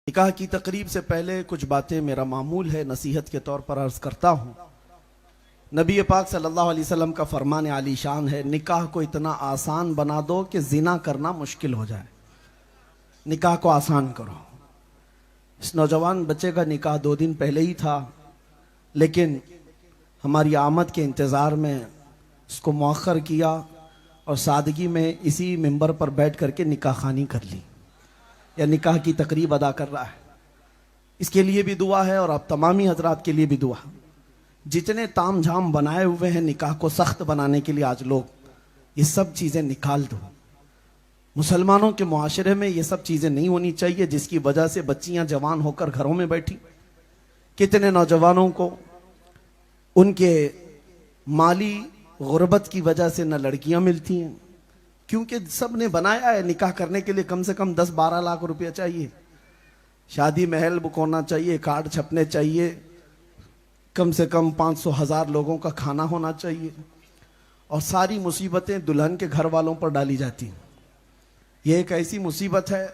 निकाह की तकरीब से पहले कुछ बातें मेरा मामूल है नसीहत के तौर पर अर्ज करता हूँ। नबी पाक सल्लल्लाहु अलैहि वसल्लम का फरमान आली शान है, निकाह को इतना आसान बना दो कि जिना करना मुश्किल हो जाए। निकाह को आसान करो। इस नौजवान बच्चे का निकाह 2 दिन पहले ही था, लेकिन हमारी आमद के इंतज़ार में उसको मौखर किया और सादगी में इसी मिंबर पर बैठ करके निकाह खानी कर ली या निकाह की तकरीब अदा कर रहा है। इसके लिए भी दुआ है और आप तमामी हजरात के लिए भी दुआ। जितने ताम झाम बनाए हुए हैं निकाह को सख्त बनाने के लिए, आज लोग ये सब चीज़ें निकाल दो। मुसलमानों के मुआशरे में ये सब चीज़ें नहीं होनी चाहिए, जिसकी वजह से बच्चियां जवान होकर घरों में बैठी। कितने नौजवानों को उनके माली गुर्बत की वजह से न लड़कियां मिलती हैं, क्योंकि सब ने बनाया है निकाह करने के लिए कम से कम 10-12 लाख रुपया चाहिए। शादी महल बुक होना चाहिए, कार्ड छपने चाहिए, कम से कम 500,000 लोगों का खाना होना चाहिए, और सारी मुसीबतें दुल्हन के घर वालों पर डाली जाती हैं। ये एक ऐसी मुसीबत है,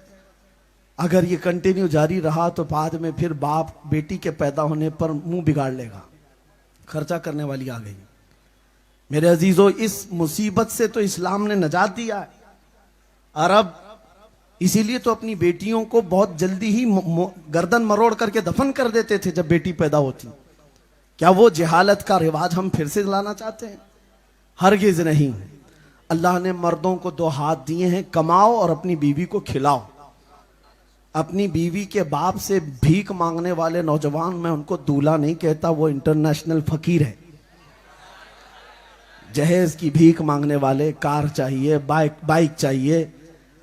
अगर ये कंटिन्यू जारी रहा तो बाद में फिर बाप बेटी के पैदा होने पर मुंह बिगाड़ लेगा। खर्चा करने वाली आ गई। मेरे अजीजों, इस मुसीबत से तो इस्लाम ने नजात दिया है। अरब इसीलिए तो अपनी बेटियों को बहुत जल्दी ही गर्दन मरोड़ करके दफन कर देते थे जब बेटी पैदा होती। क्या वो जहालत का रिवाज हम फिर से लाना चाहते हैं? हरगिज नहीं। अल्लाह ने मर्दों को 2 हाथ दिए हैं, कमाओ और अपनी बीवी को खिलाओ। अपनी बीवी के बाप से भीख मांगने वाले नौजवान, मैं उनको दूल्हा नहीं कहता, वो इंटरनेशनल फकीर है। जहेज की भीख मांगने वाले, कार चाहिए, बाइक चाहिए,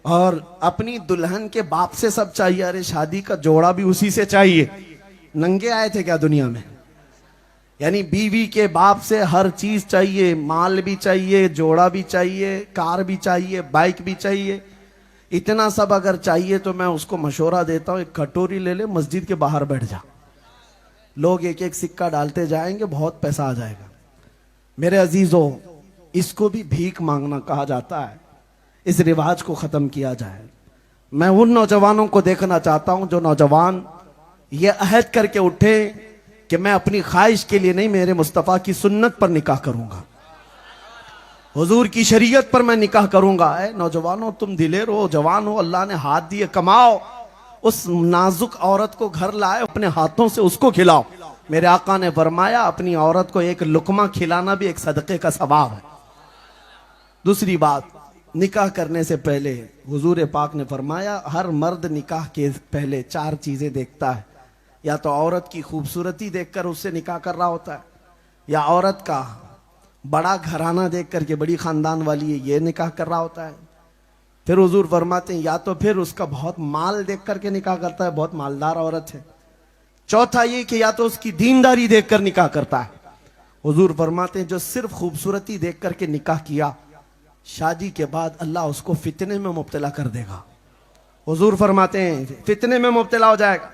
और अपनी दुल्हन के बाप से सब चाहिए। अरे शादी का जोड़ा भी उसी से चाहिए। नंगे आए थे क्या दुनिया में? यानी बीवी के बाप से हर चीज चाहिए, माल भी चाहिए, जोड़ा भी चाहिए, कार भी चाहिए, बाइक भी चाहिए। इतना सब अगर चाहिए तो मैं उसको मशवरा देता हूं, एक कटोरी ले ले, मस्जिद के बाहर बैठ जा। लोग एक एक सिक्का डालते जाएंगे, बहुत पैसा आ जाएगा। मेरे अजीजों, इसको भी भीख मांगना कहा जाता है। इस रिवाज को खत्म किया जाए। मैं उन नौजवानों को देखना चाहता हूं जो नौजवान ये अहद करके उठे कि मैं अपनी ख्वाहिश के लिए नहीं, मेरे मुस्तफ़ा की सुन्नत पर निकाह करूंगा, हुजूर की शरीयत पर मैं निकाह करूंगा। नौजवानों, तुम दिलेर हो, जवान हो, अल्लाह ने हाथ दिए, कमाओ। उस नाजुक औरत को घर लाए, अपने हाथों से उसको खिलाओ। मेरे आका ने फरमाया, अपनी औरत को एक लुकमा खिलाना भी एक सदक़े का सवाब है। दूसरी बात, निकाह करने से पहले हुजूर पाक ने फरमाया, हर मर्द निकाह के पहले 4 चीजें देखता है। या तो औरत की खूबसूरती देखकर उससे निकाह कर रहा होता है, या औरत का बड़ा घराना देख करके, बड़ी खानदान वाली है, ये निकाह कर रहा होता है। फिर हुजूर फरमाते हैं, या तो फिर उसका बहुत माल देख करके निकाह करता है, बहुत मालदार औरत है। चौथा ये कि या तो उसकी दीनदारी देखकर निकाह करता है। हुजूर फरमाते हैं, जो सिर्फ खूबसूरती देख करके निकाह किया, शादी के बाद अल्लाह उसको फितने में मुब्तला कर देगा। हुजूर फरमाते हैं, फितने में मुब्तला हो जाएगा।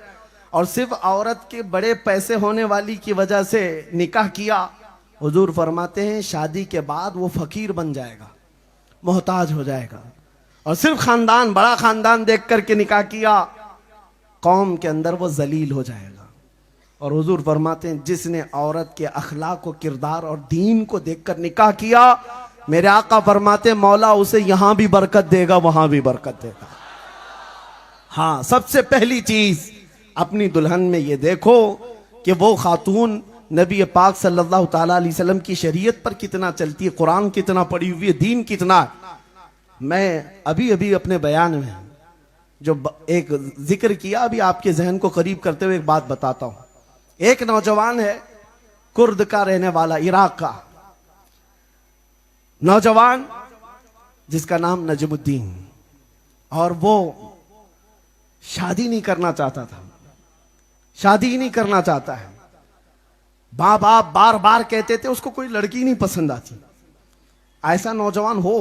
और सिर्फ औरत के बड़े पैसे होने वाली की वजह से निकाह किया, हुजूर फरमाते हैं शादी के बाद वो फकीर बन जाएगा, मोहताज हो जाएगा। और सिर्फ खानदान, बड़ा खानदान देख करके निकाह किया, कौम के अंदर वो जलील हो जाएगा। और हुजूर फरमाते हैं, जिसने औरत के अखलाक को, किरदार और दीन को देखकर निकाह किया, मेरे आका फरमाते हैं, मौला उसे यहां भी बरकत देगा, वहां भी बरकत देगा। हाँ, सबसे पहली चीज अपनी दुल्हन में ये देखो कि वो खातून नबी पाक सल्लल्लाहु ताला अलैहि वसल्लम की शरीयत पर कितना चलती है, कुरान कितना पढ़ी हुई है, दीन कितना है। मैं अभी अभी अपने बयान में जो एक जिक्र किया, अभी आपके जहन को करीब करते हुए एक बात बताता हूं। एक नौजवान है, कुर्द का रहने वाला, इराक का नौजवान, जिसका नाम नजमुद्दीन, और वो शादी नहीं करना चाहता था, शादी ही नहीं करना चाहता है। बाप बार बार कहते थे उसको कोई लड़की नहीं पसंद आती। ऐसा नौजवान हो,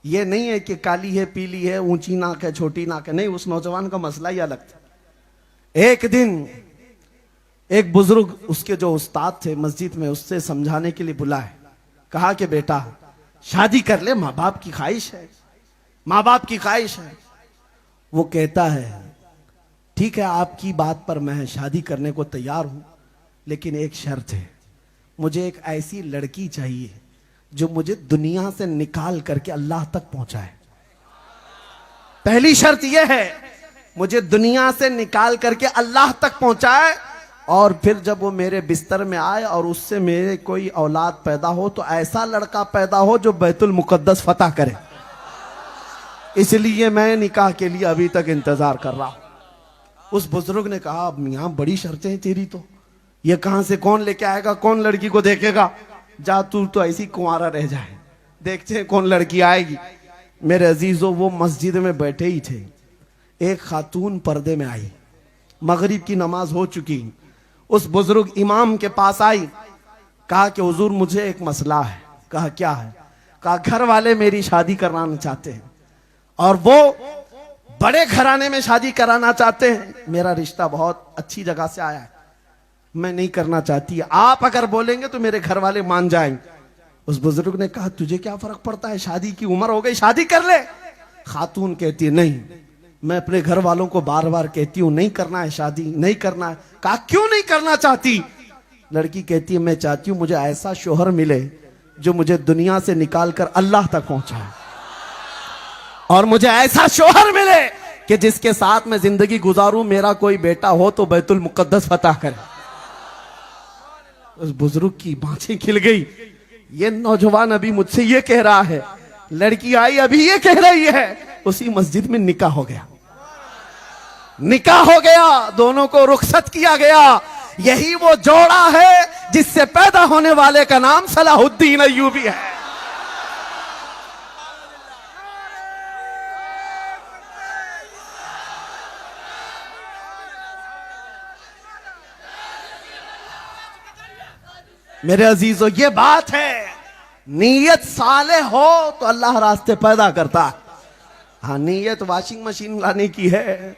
ये नहीं है कि काली है, पीली है, ऊंची नाक है, छोटी नाक है, नहीं, उस नौजवान का मसला ही अलग था। एक दिन एक बुजुर्ग, उसके जो उस्ताद थे मस्जिद में, उससे समझाने के लिए बुलाए। कहा कि बेटा शादी कर ले, माँ बाप की ख्वाहिश है, माँ बाप की ख्वाहिश है। वो कहता है ठीक है, आपकी बात पर मैं शादी करने को तैयार हूं, लेकिन एक शर्त है, मुझे एक ऐसी लड़की चाहिए जो मुझे दुनिया से निकाल करके अल्लाह तक पहुंचाए। पहली शर्त यह है, मुझे दुनिया से निकाल करके अल्लाह तक पहुंचाए, और फिर जब वो मेरे बिस्तर में आए और उससे मेरे कोई औलाद पैदा हो तो ऐसा लड़का पैदा हो जो बैतुल मुकद्दस फतह करे। इसलिए मैं निकाह के लिए अभी तक इंतजार कर रहा हूं। उस बुजुर्ग ने कहा, अब मियां बड़ी शर्तें हैं तेरी, तो ये कहां से कौन लेके आएगा, कौन लड़की को देखेगा, जा तू तो ऐसी कुंवारा रह जाए, देखते हैं कौन लड़की आएगी। मेरे अजीजों, वो मस्जिद में बैठे ही थे, एक खातून पर्दे में आई, मगरिब की नमाज हो चुकी, उस बुजुर्ग इमाम के पास आई, कहा कि हुजूर मुझे एक मसला है। कहा क्या है? कहा घर वाले मेरी शादी कराना चाहते हैं और वो बड़े घराने में शादी कराना चाहते हैं, मेरा रिश्ता बहुत अच्छी जगह से आया है, मैं नहीं करना चाहती, आप अगर बोलेंगे तो मेरे घर वाले मान जाएंगे। उस बुजुर्ग ने कहा तुझे क्या फर्क पड़ता है, शादी की उम्र हो गई, शादी कर ले। खातून कहती है नहीं, मैं अपने घर वालों को बार बार कहती हूं नहीं करना है शादी, नहीं करना है। कहा क्यों नहीं करना चाहती? लड़की कहती है मैं चाहती हूं मुझे ऐसा शोहर मिले जो मुझे दुनिया से निकाल कर अल्लाह तक पहुंचाए, और मुझे ऐसा शोहर मिले कि जिसके साथ मैं जिंदगी गुजारूं, मेरा कोई बेटा हो तो बैतुल मुकद्दस फतह करे। उस बुजुर्ग की बाँछें खिल गई। ये नौजवान अभी मुझसे ये कह रहा है, लड़की आई अभी ये कह रही है। उसी मस्जिद में निकाह हो गया, निकाह हो गया, दोनों को रुखसत किया गया। यही वो जोड़ा है जिससे पैदा होने वाले का नाम सलाहुद्दीन अय्यूबी है। मेरे अजीजों, ये बात है, नीयत साले हो तो अल्लाह रास्ते पैदा करता है। हाँ, नीयत वॉशिंग मशीन लाने की है,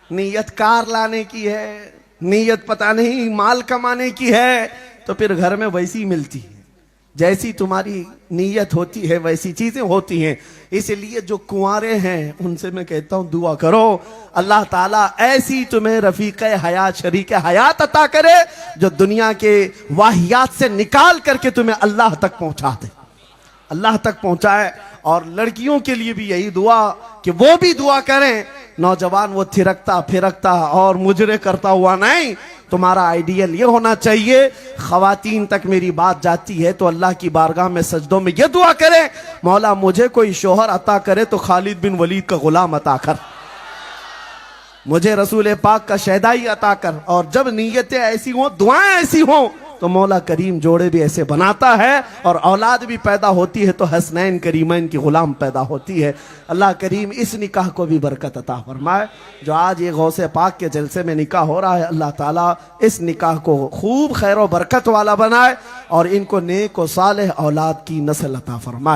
नीयत कार लाने की है, नीयत पता नहीं माल कमाने की है, तो फिर घर में वैसी मिलती है, जैसी तुम्हारी नीयत होती है वैसी चीजें होती हैं। इसलिए जो कुंवारे हैं उनसे मैं कहता हूं दुआ करो, अल्लाह ताला ऐसी तुम्हें रफीक हयात, शरीक हयात अता करे जो दुनिया के वाहियात से निकाल करके तुम्हें अल्लाह तक पहुंचा दे, अल्लाह तक पहुंचाए। और लड़कियों के लिए भी यही दुआ कि वो भी दुआ करें, नौजवान वो थिरकता फिरकता और मुजरे करता हुआ नहीं, तुम्हारा आइडियल ये होना चाहिए। खवातीन तक मेरी बात जाती है तो अल्लाह की बारगाह में सजदों में ये दुआ करें, मौला मुझे कोई शोहर अता करे तो खालिद बिन वलीद का गुलाम अता कर, मुझे रसूल पाक का शहदाई अता कर। और जब नीयतें ऐसी हों, दुआएं ऐसी हों, तो मौला करीम जोड़े भी ऐसे बनाता है, और औलाद भी पैदा होती है तो हसनैन करीमैन की गुलाम पैदा होती है। अल्लाह करीम इस निकाह को भी बरकत अता फरमाए। जो आज ये गौसे पाक के जलसे में निकाह हो रहा है, अल्लाह ताला इस निकाह को खूब खैर व बरकत वाला बनाए और इनको नेक व सालेह औलाद की नस्ल अता फरमाए।